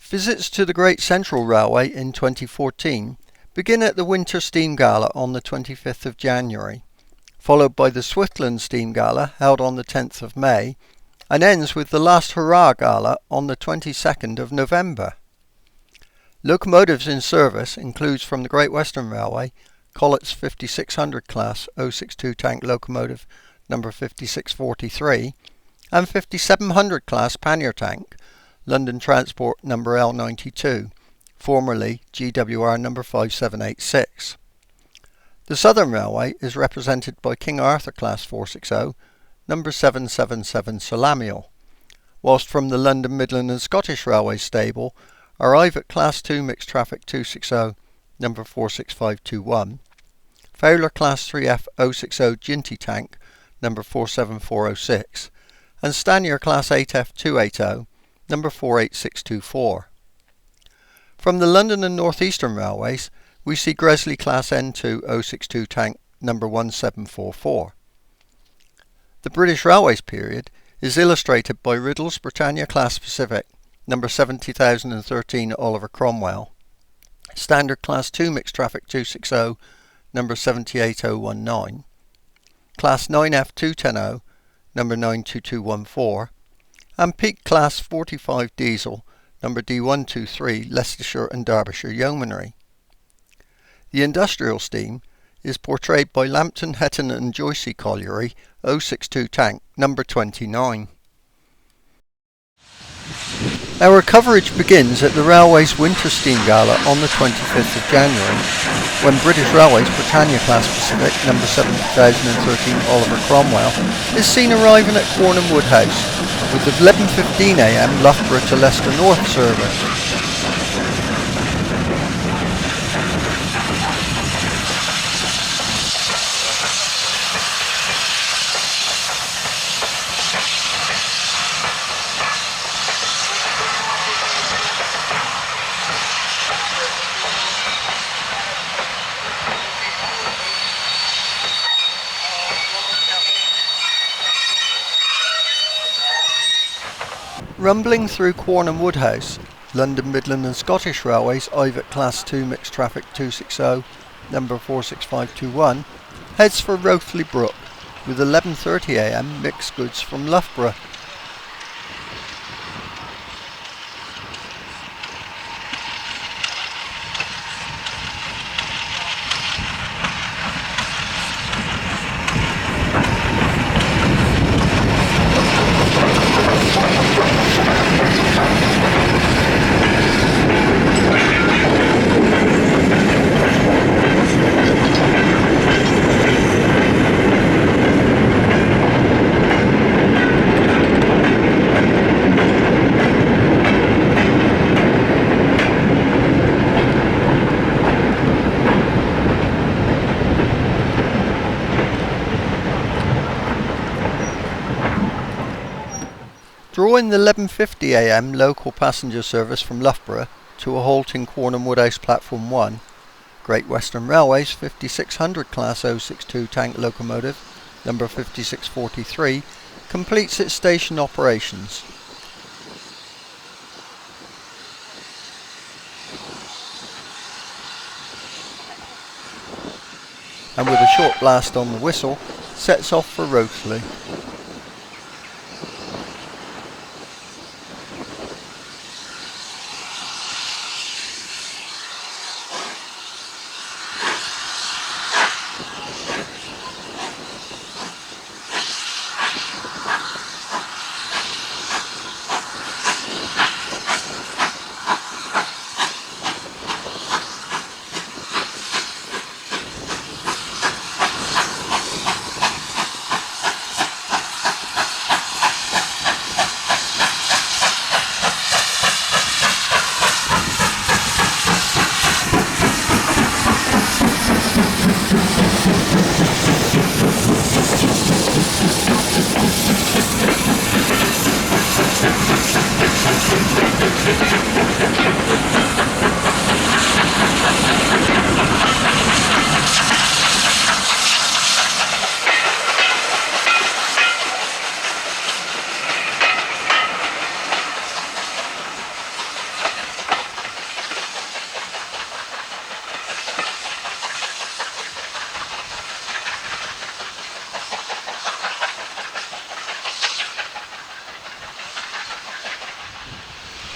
Visits to the Great Central Railway in 2014 begin at the Winter Steam Gala on the 25th of January, followed by the Swithland Steam Gala held on the 10th of May, and ends with the Last Hurrah Gala on the 22nd of November. Locomotives in service includes from the Great Western Railway, Collett's 5600 Class 062 tank locomotive number 5643, and 5700 Class Pannier Tank, London Transport No.L92, formerly GWR No.5786. The Southern Railway is represented by King Arthur Class 460, No.777 Sir Lamiel, whilst from the London, Midland and Scottish Railway stable are Ivatt Class 2 Mixed Traffic 260, No. 46521, Fowler Class 3F 060 Jinty Tank, No. 47406, and Stanier Class 8F 280, No. 48624. From the London and North Eastern Railways, we see Gresley Class N2 062 tank No. 1744. The British Railways period is illustrated by Riddles Britannia Class Pacific No. 70013 Oliver Cromwell, Standard Class 2 Mixed Traffic 260 No. 78019, Class 9F 210 No. 92214, and Peak Class 45 Diesel No. D123 Leicestershire and Derbyshire Yeomanry. The industrial steam is portrayed by Lambton Hetton Joicey Colliery 062 tank No. 29. Our coverage begins at the Railway's Winter Steam Gala on the 25th of January, when British Railways Britannia Class Pacific No. 7013 Oliver Cromwell is seen arriving at Cornham Woodhouse with the 11:15 a.m. Loughborough to Leicester North service. Rumbling through Cornham Woodhouse, London, Midland and Scottish Railways Ivatt Class 2 Mixed Traffic 260, number 46521, heads for Rothley Brook with 11:30 a.m. mixed goods from Loughborough. Drawing the 11:50 a.m. local passenger service from Loughborough to a halt in Cornham Woodhouse Platform 1, Great Western Railway's 5600 Class 062 tank locomotive, number 5643, completes its station operations. And with a short blast on the whistle, sets off for Rothley.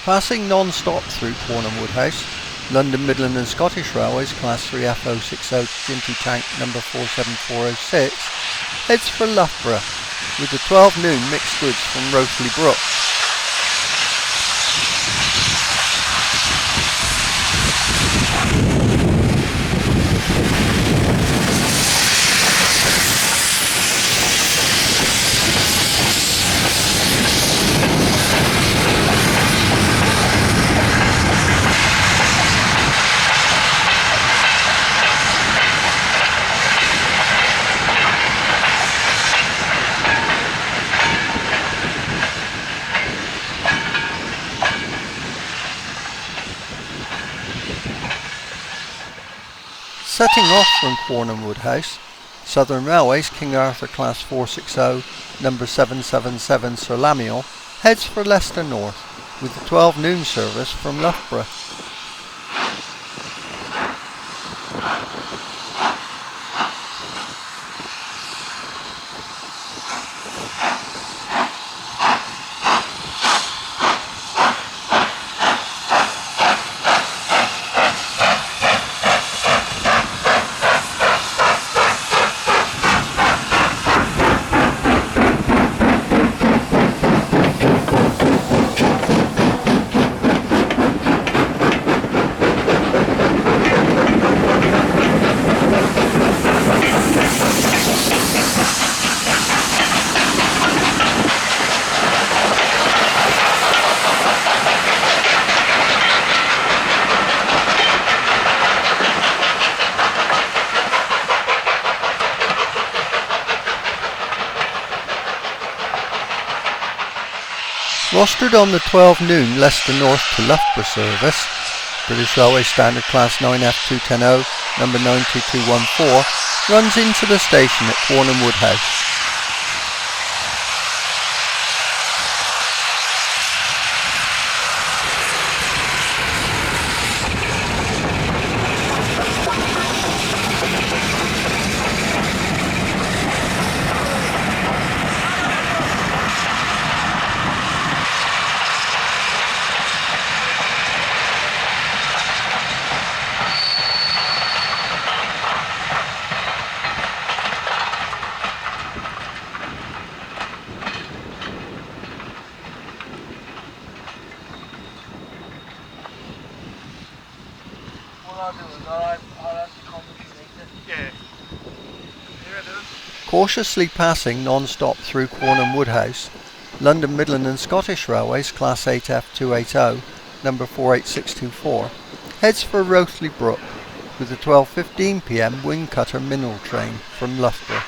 Passing non-stop through Cornham Woodhouse, London, Midland and Scottish Railways Class 3F060 Jinty Tank number 47406 heads for Loughborough with the 12 noon mixed goods from Rothley Brook. Setting off from Cornham Woodhouse, Southern Railways King Arthur Class 460 number 777 Sir Lamiel heads for Leicester North with the 12 noon service from Loughborough. Rostered on the 12 noon Leicester North to Loughborough service, British Railway Standard Class 9F210 number 92214 runs into the station at Cornham Woodhouse. Cautiously passing non-stop through Cornham Woodhouse, London, Midland and Scottish Railways Class 8F280 number 48624 heads for Rothley Brook with the 12:15 p.m. wing cutter mineral train from Loughborough.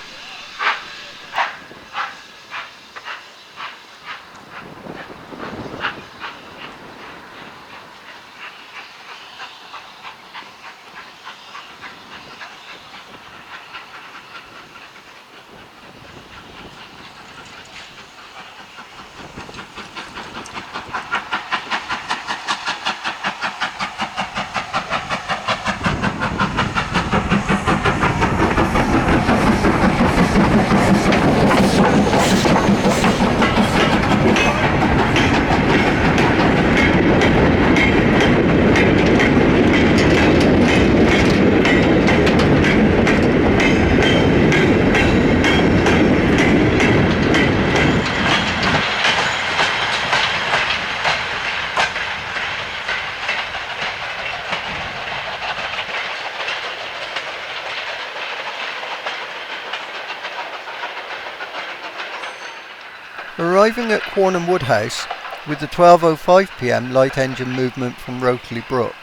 Arriving at Cornham Woodhouse with the 12:05 p.m. light engine movement from Rothley Brook,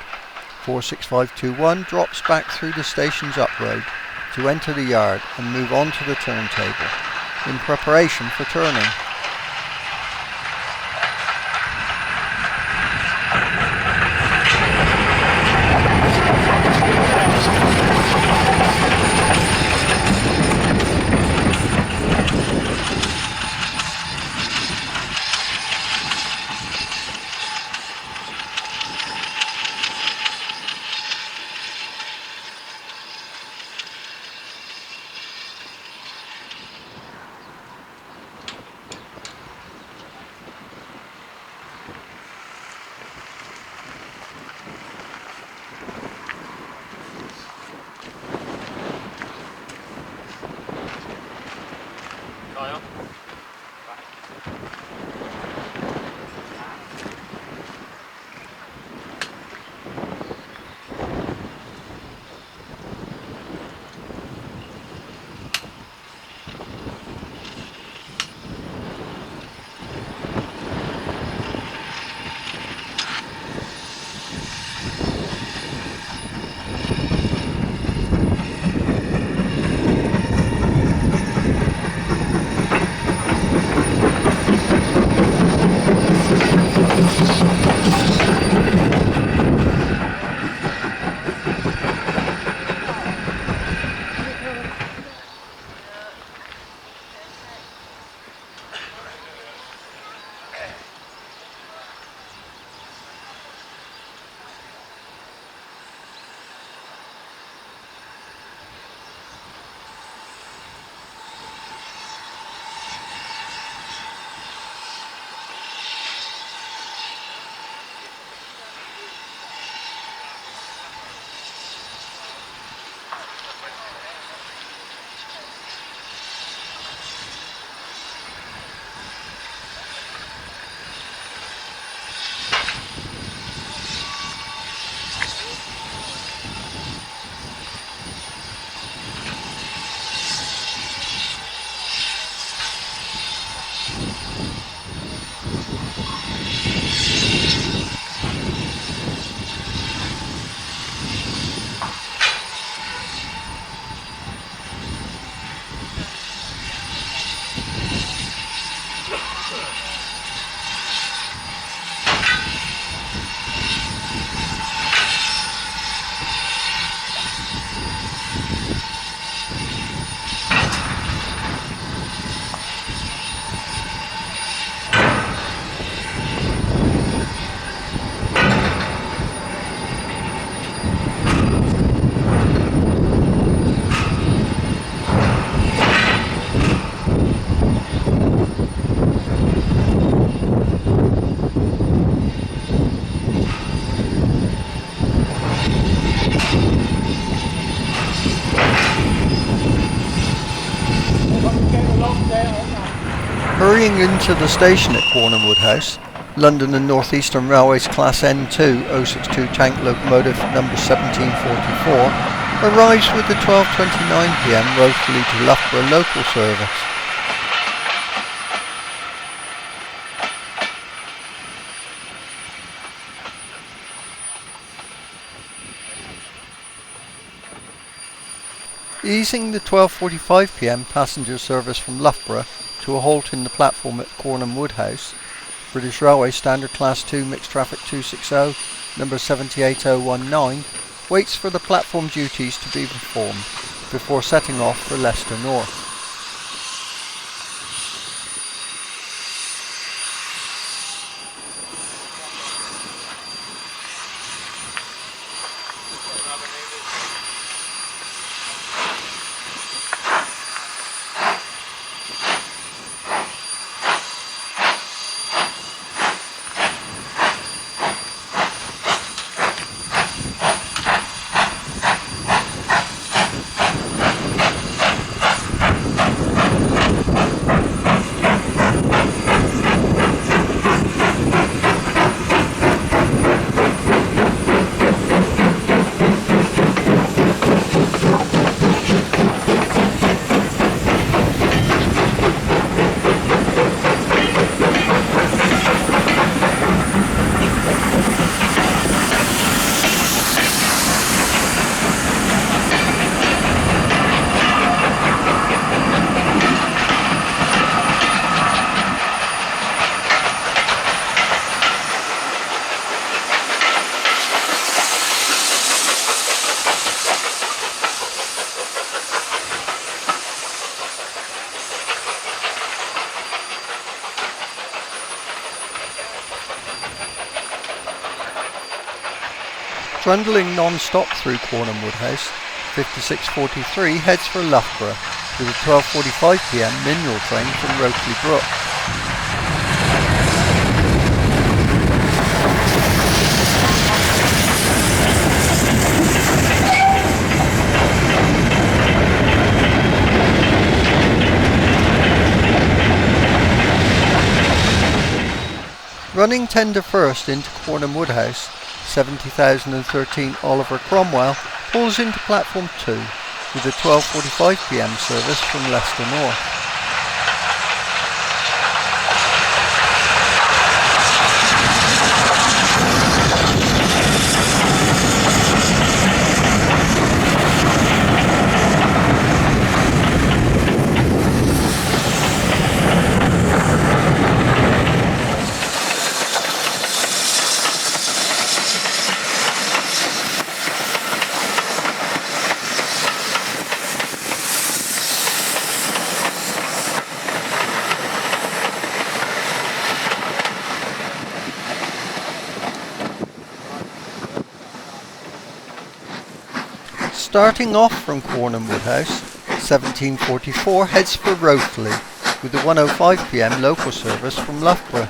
46521 drops back through the station's up road to enter the yard and move on to the turntable in preparation for turning. Hurrying into the station at Cornham Woodhouse, London and North Eastern Railway's Class N2 062 tank locomotive number 1744 arrives with the 12:29 p.m. Rothley to Loughborough local service. Easing the 12:45 p.m. passenger service from Loughborough to a halt in the platform at Cornham Woodhouse, British Railway Standard Class 2 Mixed Traffic 260, number 78019, waits for the platform duties to be performed before setting off for Leicester North. Trundling non-stop through Cornham Woodhouse, 5643 heads for Loughborough with a 12:45 p.m. mineral train from Rothley Brook. Running tender first into Cornham Woodhouse, 70,013 Oliver Cromwell pulls into platform 2 with a 12:45 p.m. service from Leicester North. Starting off from Cornham Woodhouse, 1744 heads for Rothley with a 1:05 p.m. local service from Loughborough.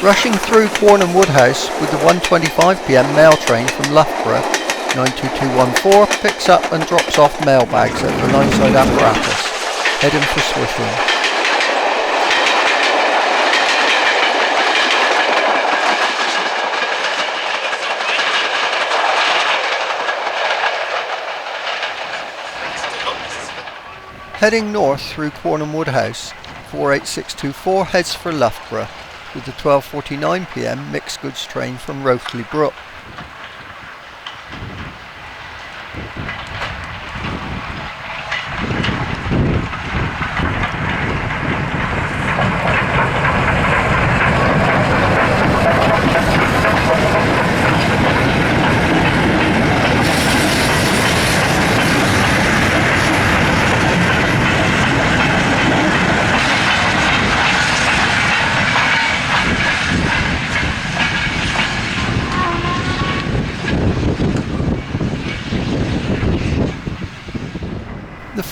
Rushing through Cornham Woodhouse with the 1:25 p.m. mail train from Loughborough, 92214 picks up and drops off mail bags at the lineside apparatus, heading for Swithland. Heading north through Cornham Woodhouse, 48624 heads for Loughborough with the 12:49 p.m. mixed goods train from Rothley Brook.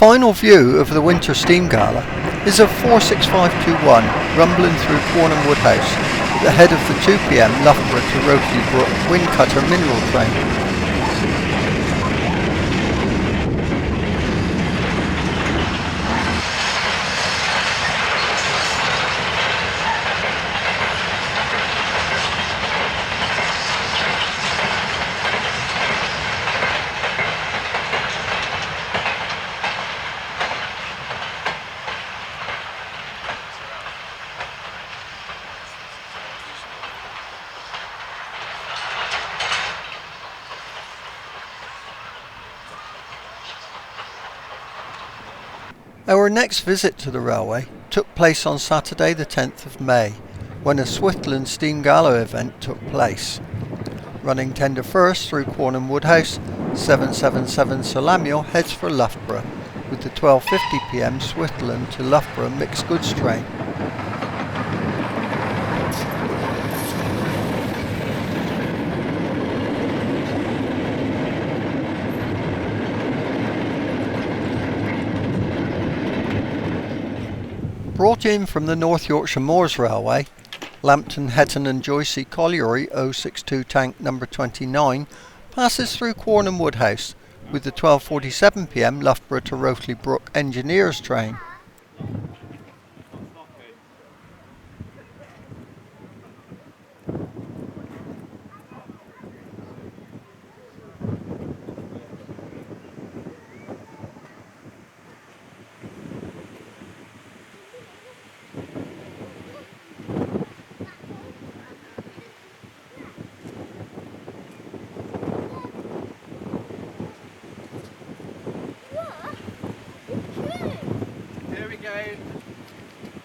final view of the Winter Steam Gala is of 46521 rumbling through Cornham Wood House at the head of the 2 p.m. Loughborough to Rokeley Brook wind cutter mineral train. Our next visit to the railway took place on Saturday the 10th of May, when a Swithland Steam Gala event took place. Running tender first through Cornham Wood House, 777 Sir Lamiel heads for Loughborough, with the 12:50 p.m. Swithland to Loughborough mixed goods train. Brought in from the North Yorkshire Moors Railway, Lambton Hetton Joicey Colliery 062 tank number 29 passes through Cornham Wood House with the 12:47 p.m. Loughborough to Rokeley Brook engineers train.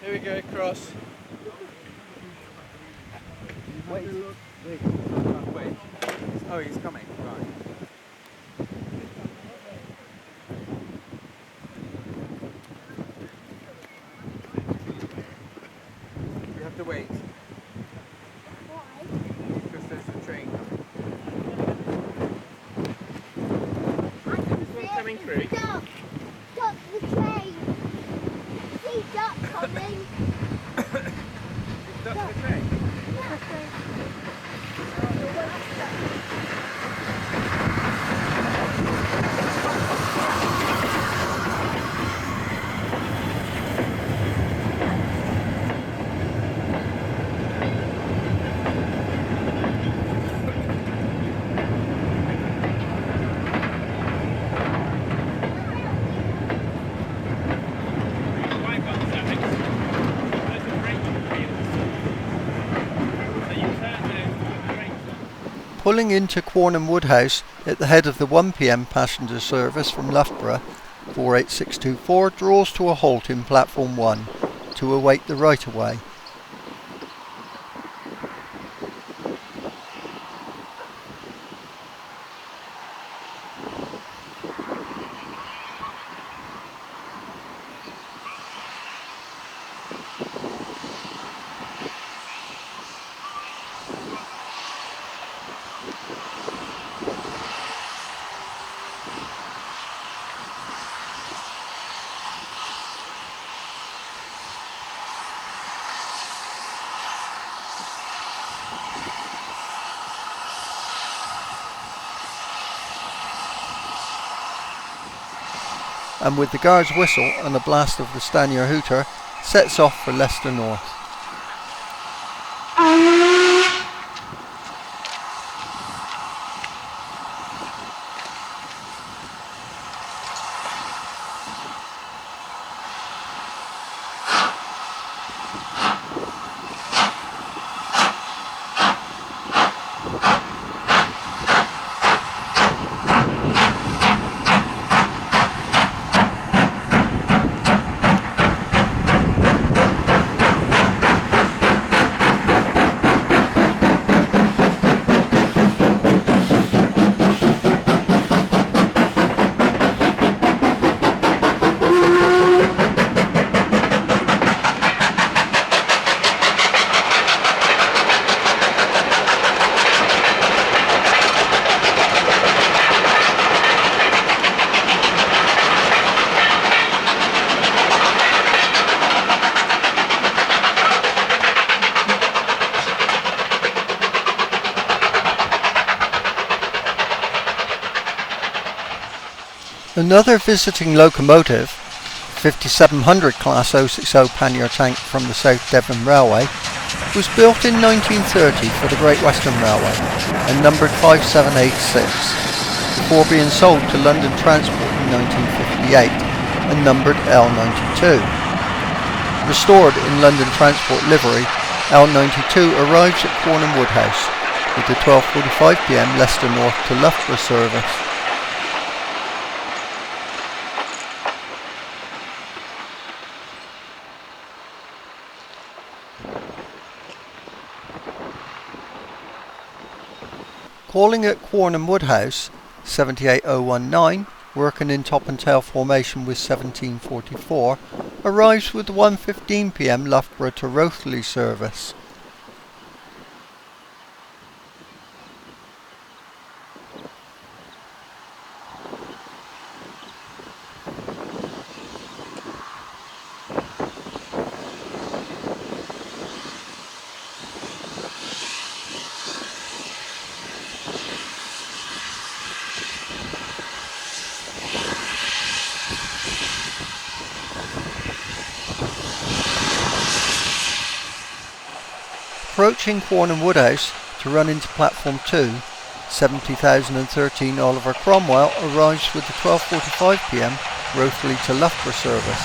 Here we go across. Wait. Oh, he's coming. Right. We have to wait. Why? Because there's a train coming. Is one coming through? Stop the train! See duck coming! Duck the train? Pulling into Cornham Wood House at the head of the 1 p.m. passenger service from Loughborough, 48624 draws to a halt in platform 1 to await the right-of-way. And with the guard's whistle and a blast of the Stanier hooter, sets off for Leicester North. Another visiting locomotive, 5700 Class 060 Pannier Tank from the South Devon Railway, was built in 1930 for the Great Western Railway and numbered 5786, before being sold to London Transport in 1958 and numbered L92. Restored in London Transport livery, L92 arrives at Cornham Woodhouse with the 12:45 p.m. Leicester North to Loughborough service. Calling at Cornham Woodhouse, 78019, working in top and tail formation with 1744, arrives with the 1:15 p.m. Loughborough to Rothley service. Approaching Cornham Woodhouse to run into platform 2, 70,013 Oliver Cromwell arrives with the 12:45 p.m. Rothley to Loughborough service.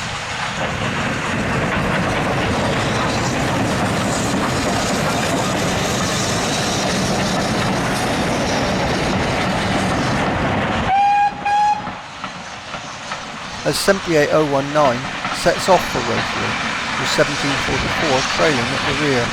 As 78019 sets off for Rothley, with 1744 trailing at the rear.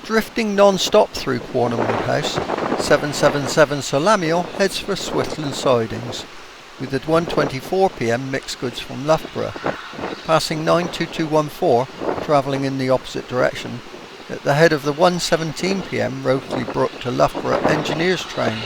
Drifting non-stop through Cornham Woodhouse, 777 Sir Lamiel heads for Swithland sidings, with at 1:24 p.m. mixed goods from Loughborough, passing 92214 travelling in the opposite direction, at the head of the 1:17 p.m. Rothley Brook to Loughborough engineers train.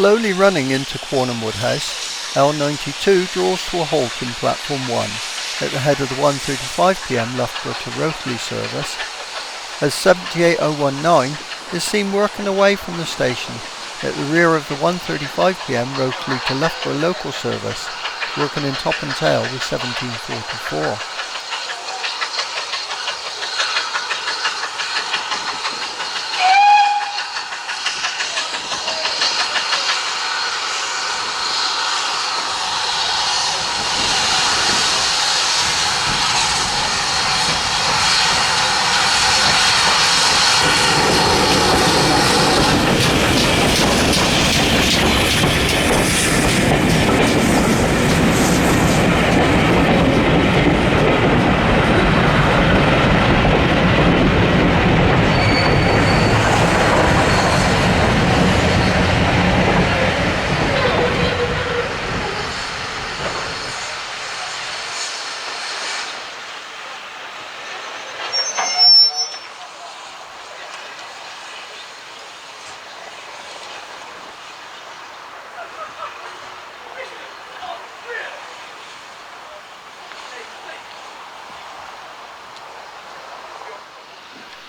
Slowly running into Cornham Woodhouse, L92 draws to a halt in platform 1 at the head of the 1:35pm Loughborough to Rothley service, as 78019 is seen working away from the station at the rear of the 1:35pm Rothley to Loughborough local service, working in top and tail with 1744.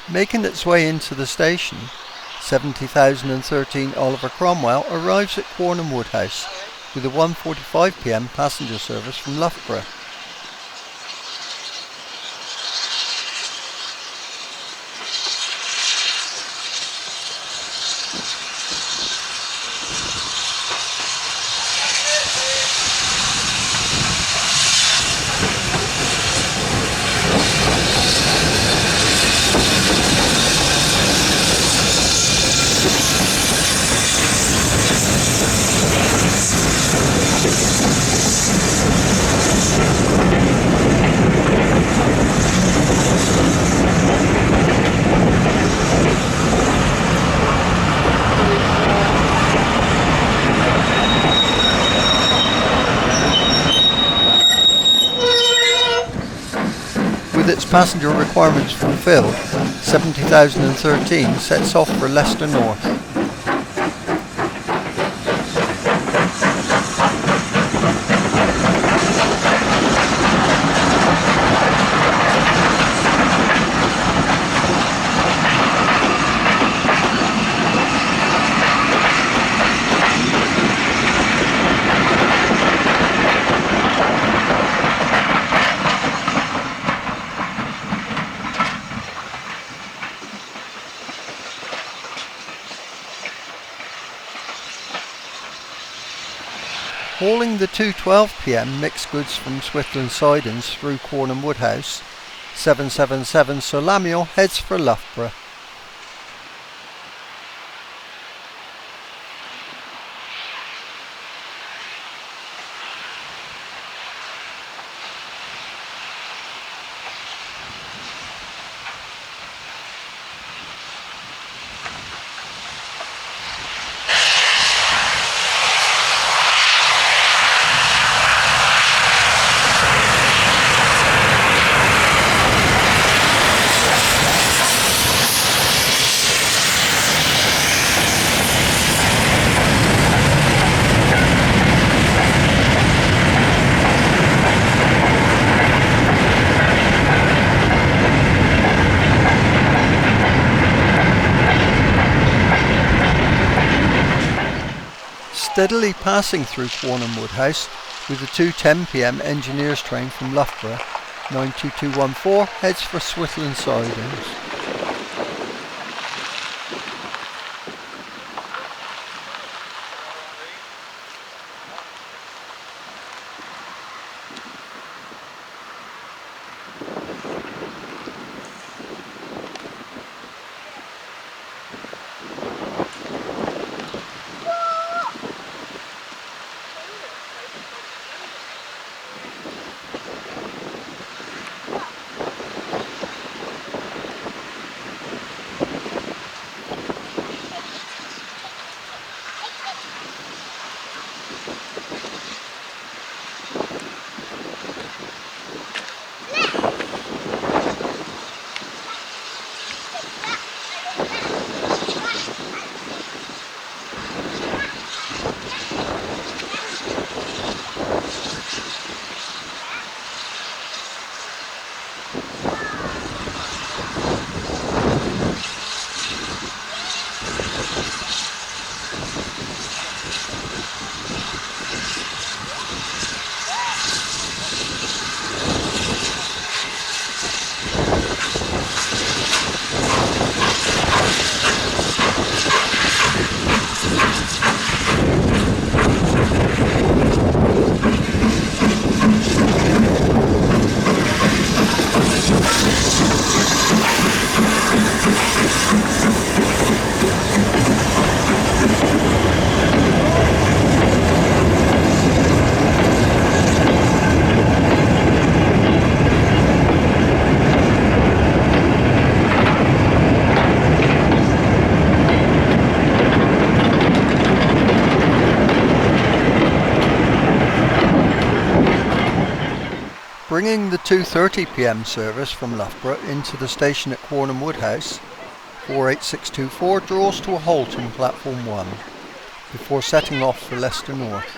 Making its way into the station, 70,013 Oliver Cromwell arrives at Cornham Woodhouse with a 1:45pm passenger service from Loughborough. With its passenger requirements fulfilled, 70,013 sets off for Leicester North. Hauling the 2:12pm mixed goods from Swithland sidings through Cornham Woodhouse, 777 Sir Lamiel heads for Loughborough. Steadily passing through Cornham Woodhouse with the 2:10pm engineers train from Loughborough, 92214 heads for Swithland sidings. Bringing the 2:30 p.m. service from Loughborough into the station at Cornham Woodhouse, 48624 draws to a halt in platform 1 before setting off for Leicester North.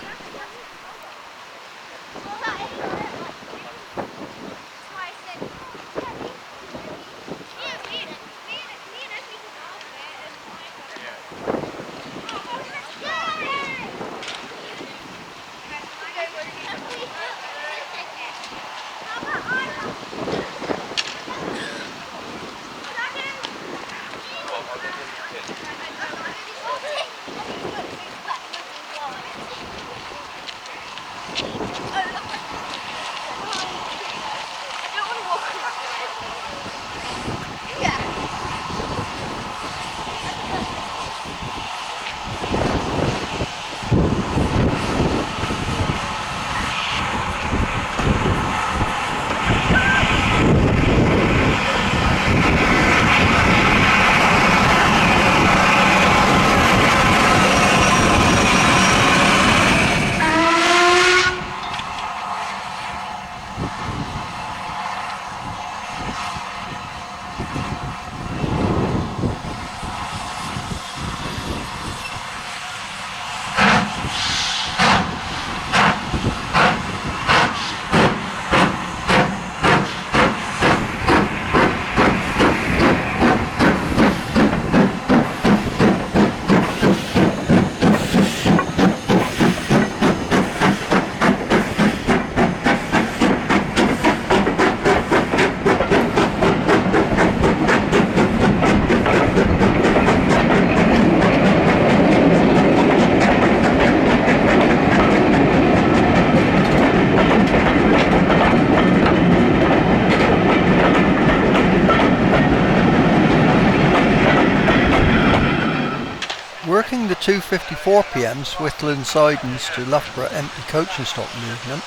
Working the 2:54 p.m. Swithland Sidings to Loughborough empty coach and stop movement,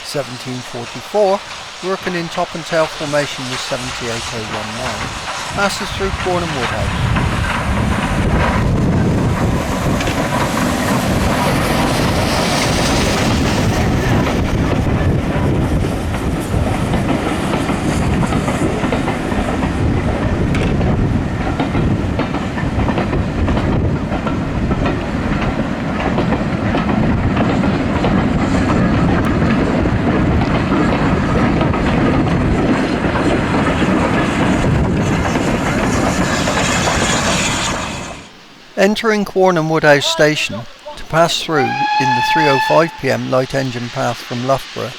1744, working in top and tail formation with 78019, passes through Cornham Woodhouse. Entering Cornham Woodhouse station to pass through in the 3:05 p.m. light engine path from Loughborough,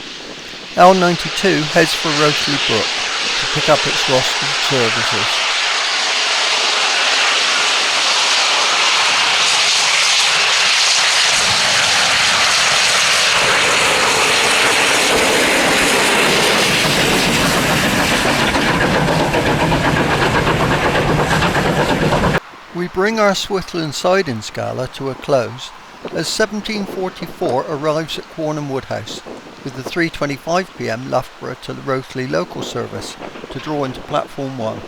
L92 heads for Rotary Brook to pick up its rostered services. We bring our Swithland Sidings Gala to a close as 1744 arrives at Cornham Woodhouse with the 3:25 p.m. Loughborough to Rothley local service to draw into platform 1.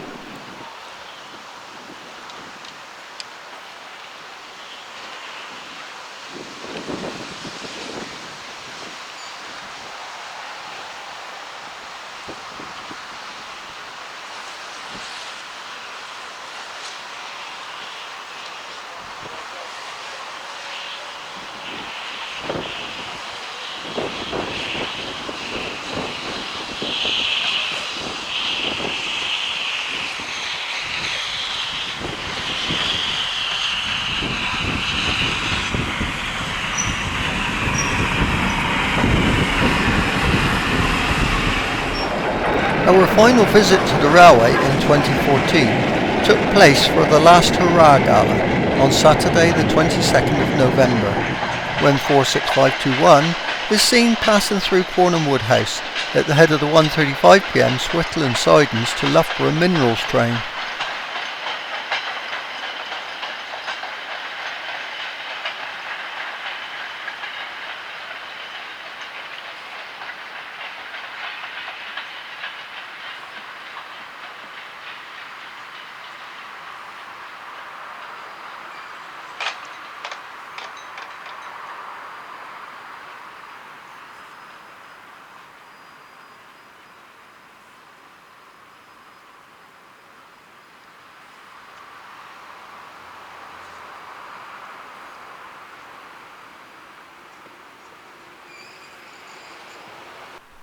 Our final visit to the railway in 2014 took place for the Last Hurrah Gala on Saturday the 22nd of November, when 46521 is seen passing through Cornham Woodhouse at the head of the 1:35 p.m. Swithland Sidings to Loughborough Minerals train.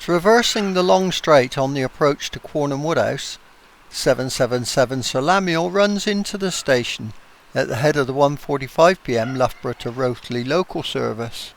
Traversing the long straight on the approach to Cornham Woodhouse, 777 Sir Lamiel runs into the station at the head of the 1:45 p.m. Loughborough to Rothley local service.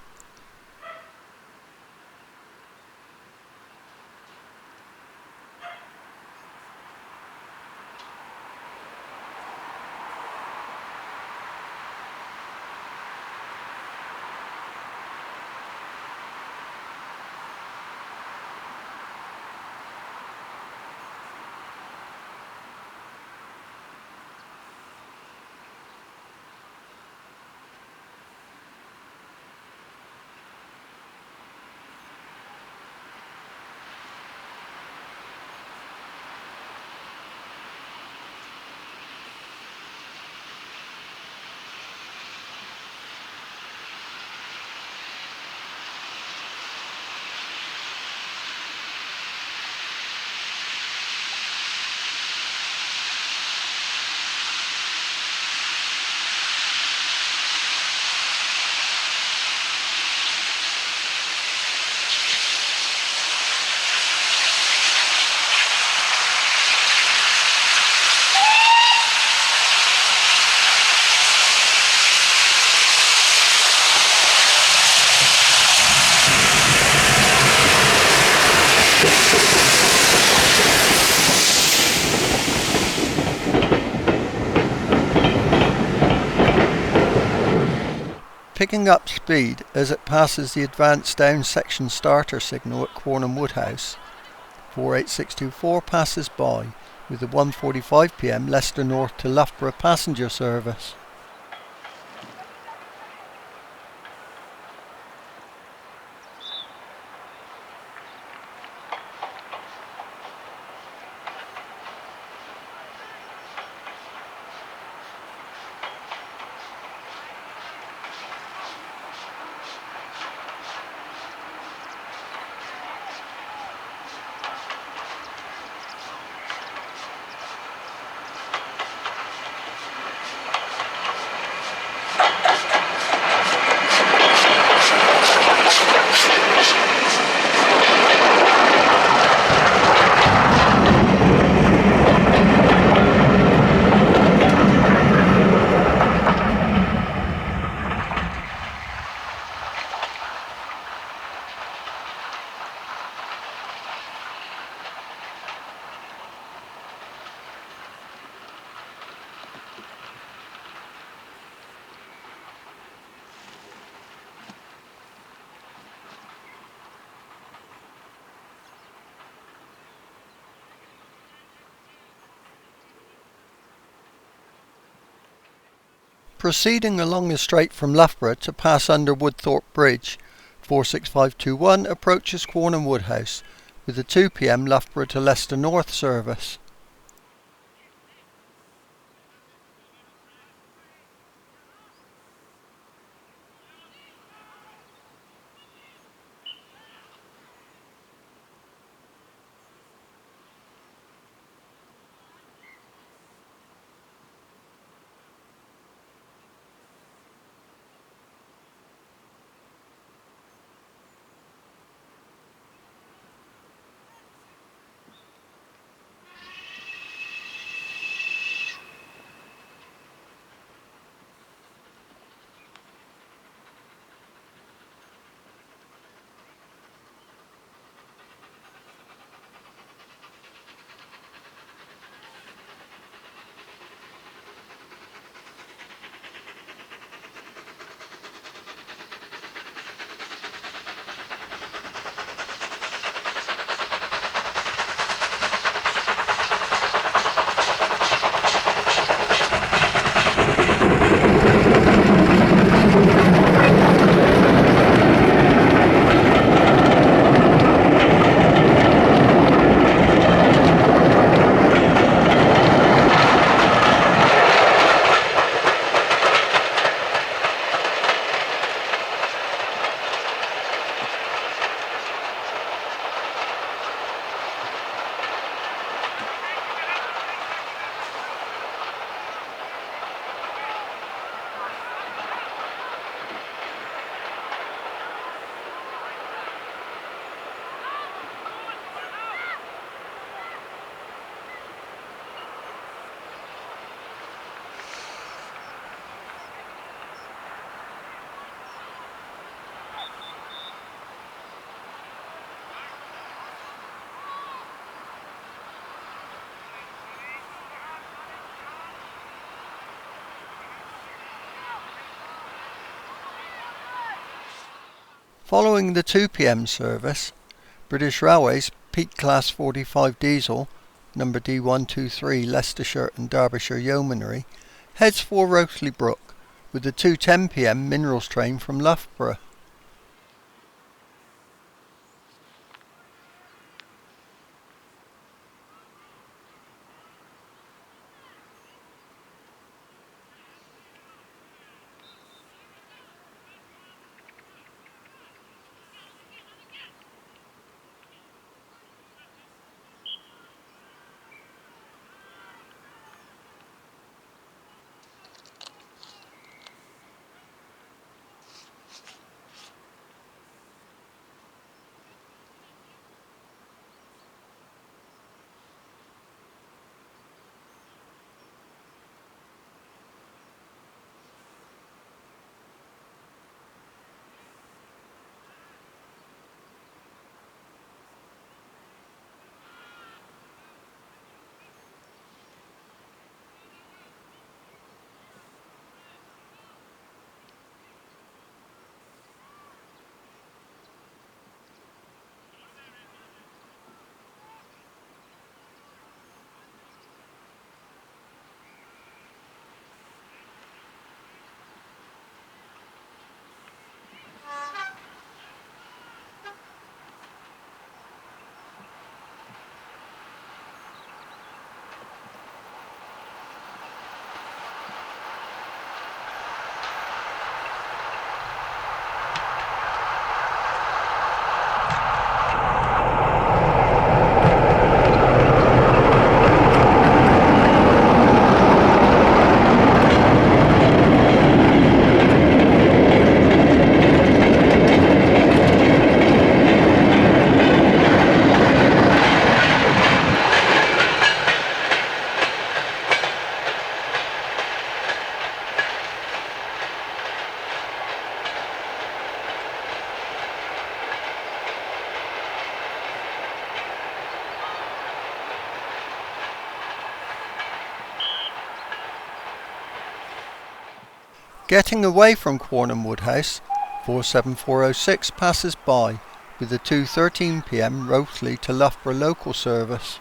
Picking up speed as it passes the advanced down section starter signal at Cornham Woodhouse, 48624 passes by with the 1:45 p.m. Leicester North to Loughborough passenger service. Proceeding along the straight from Loughborough to pass under Woodthorpe Bridge, 46521 approaches Cornham Woodhouse with the 2 p.m. Loughborough to Leicester North service. Following the 2 p.m. service, British Railways Peak Class 45 diesel, number D123 Leicestershire and Derbyshire Yeomanry, heads for Roseley Brook with the 2:10 p.m. minerals train from Loughborough. Getting away from Quornham Woodhouse, 47406 passes by with the 2:13 p.m. Roseley to Loughborough local service.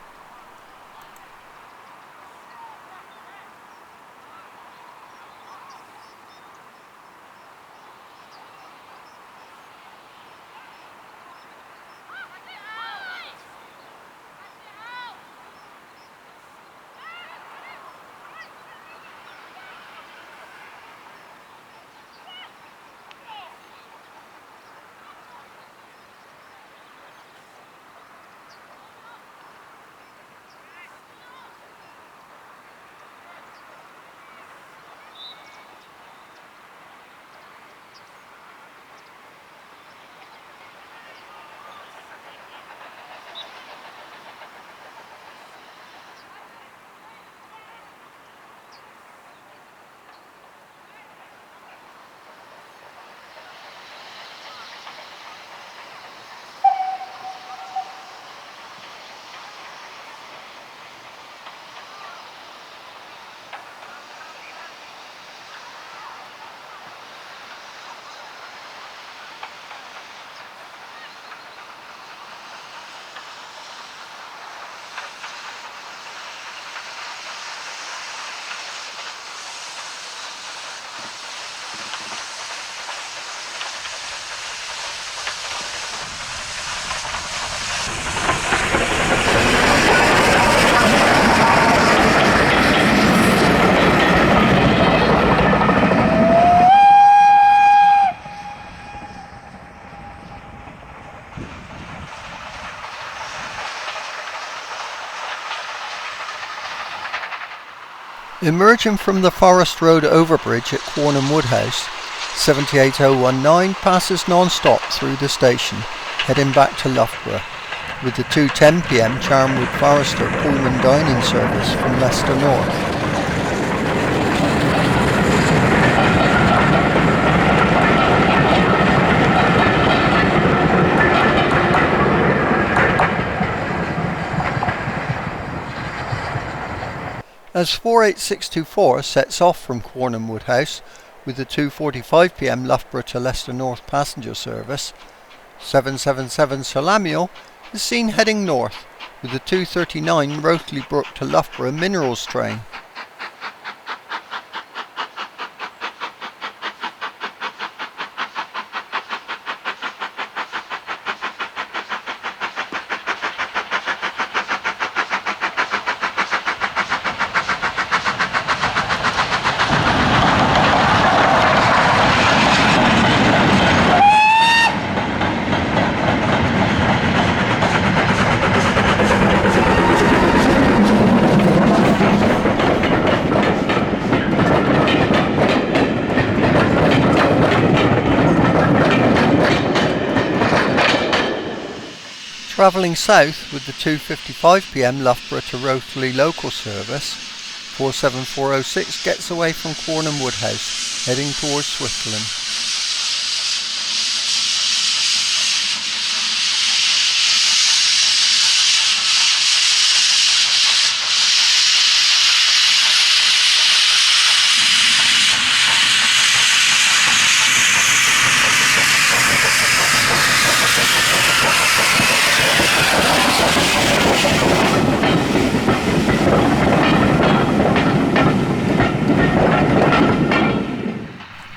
Emerging from the Forest Road overbridge at Quornham Woodhouse, 78019 passes non-stop through the station, heading back to Loughborough, with the 2:10 p.m. Charnwood Forester Pullman dining service from Leicester North. As 48624 sets off from Quornham Woodhouse with the 2:45 p.m. Loughborough to Leicester North passenger service, No.777 Sir Lamiel is seen heading north with the 239 Rothley Brook to Loughborough minerals train. Travelling south with the 2:55 p.m. Loughborough to Rothley local service, 47406 gets away from Cornham Woodhouse, heading towards Swithland.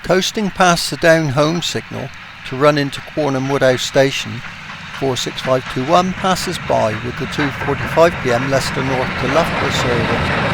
Coasting past the down home signal to run into Cornham Woodhouse station, 46521 passes by with the 2:45 p.m. Leicester North to Loughborough service.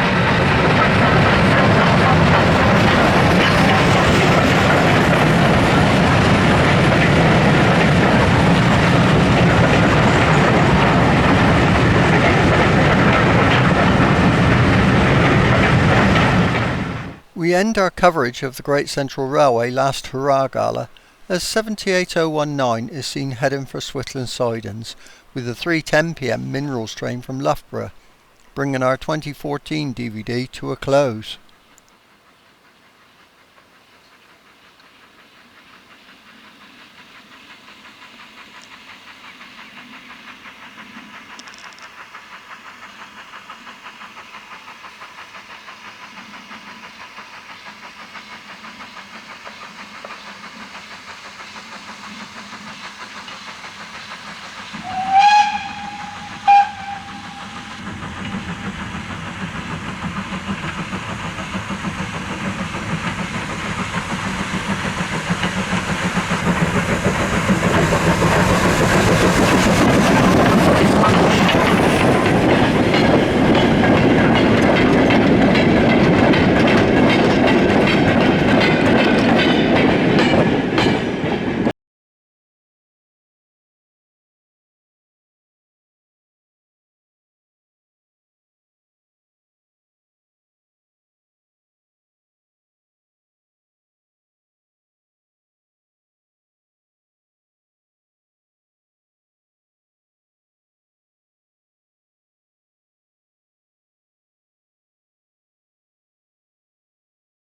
We end our coverage of the Great Central Railway Last Hurrah Gala as 78019 is seen heading for Swithland sidings with the 3:10 p.m. minerals train from Loughborough, bringing our 2014 DVD to a close.